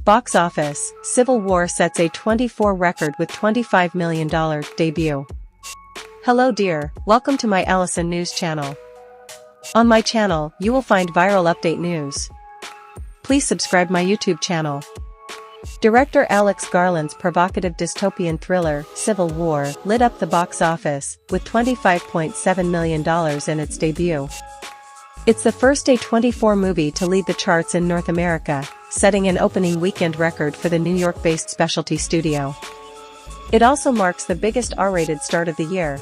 Box office, Civil War sets a 24 record with $25 million debut. Hello dear, welcome to my Allison News channel. On my channel, you will find viral update news. Please subscribe my YouTube channel. Director Alex Garland's provocative dystopian thriller, Civil War, lit up the box office, with $25.7 million in its debut. It's the first A24 movie to lead the charts in North America, setting an opening weekend record for the New York-based specialty studio. It also marks the biggest R-rated start of the year.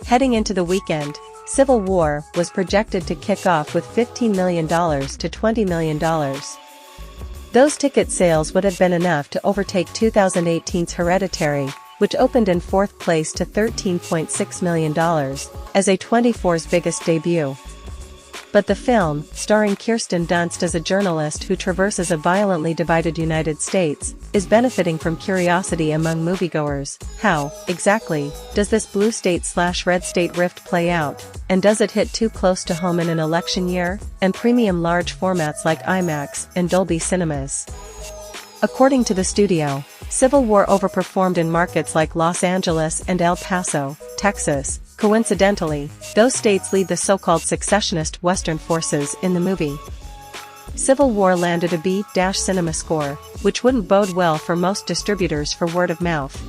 Heading into the weekend, Civil War was projected to kick off with $15 million to $20 million. Those ticket sales would have been enough to overtake 2018's Hereditary, which opened in fourth place to $13.6 million, as A24's biggest debut. But the film, starring Kirsten Dunst as a journalist who traverses a violently divided United States, is benefiting from curiosity among moviegoers. How, exactly, does this blue state/red state rift play out, and does it hit too close to home in an election year, and premium large formats like IMAX and Dolby Cinemas? According to the studio, Civil War overperformed in markets like Los Angeles and El Paso, Texas. Coincidentally, those states lead the so-called secessionist Western forces in the movie. Civil War landed a B-cinema score, which wouldn't bode well for most distributors for word of mouth.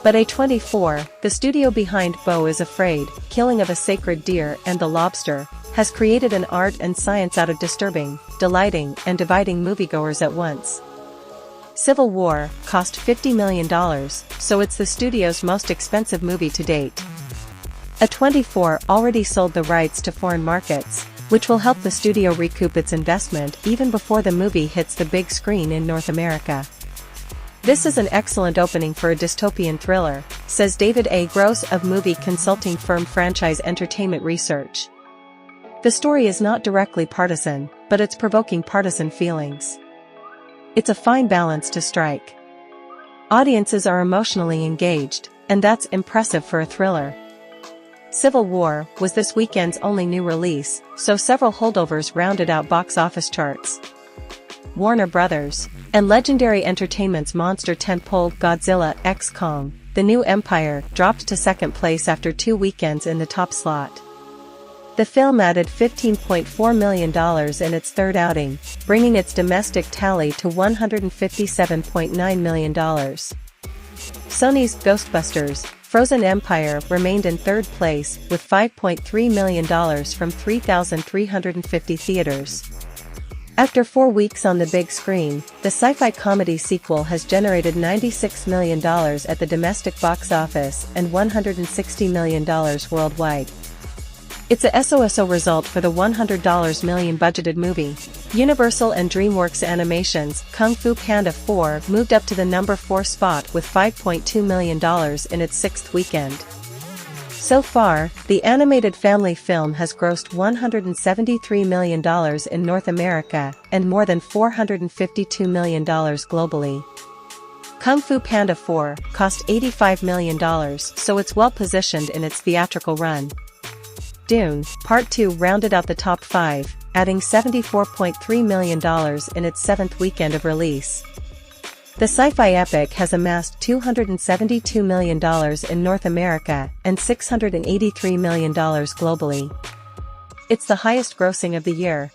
But A24, the studio behind Beau is Afraid, Killing of a Sacred Deer and The Lobster, has created an art and science out of disturbing, delighting, and dividing moviegoers at once. Civil War cost $50 million, so it's the studio's most expensive movie to date. A24 already sold the rights to foreign markets, which will help the studio recoup its investment even before the movie hits the big screen in North America. This is an excellent opening for a dystopian thriller, says David A. Gross of movie consulting firm Franchise Entertainment Research. The story is not directly partisan, but it's provoking partisan feelings. It's a fine balance to strike. Audiences are emotionally engaged, and that's impressive for a thriller. Civil War was this weekend's only new release, so several holdovers rounded out box office charts. Warner Bros. And Legendary Entertainment's monster tentpole Godzilla x Kong: The New Empire dropped to second place after 2 weekends in the top slot. The film added $15.4 million in its third outing, bringing its domestic tally to $157.9 million. Sony's Ghostbusters: Frozen Empire remained in third place with $5.3 million from 3,350 theaters. After 4 weeks on the big screen, the sci-fi comedy sequel has generated $96 million at the domestic box office and $160 million worldwide. It's a SOSO result for the $100 million budgeted movie. Universal and DreamWorks Animation's Kung Fu Panda 4 moved up to the number 4 spot with $5.2 million in its 6th weekend. So far, the animated family film has grossed $173 million in North America and more than $452 million globally. Kung Fu Panda 4 cost $85 million, so it's well positioned in its theatrical run. Dune, Part 2 rounded out the top 5, adding $74.3 million in its 7th weekend of release. The sci-fi epic has amassed $272 million in North America and $683 million globally. It's the highest grossing of the year.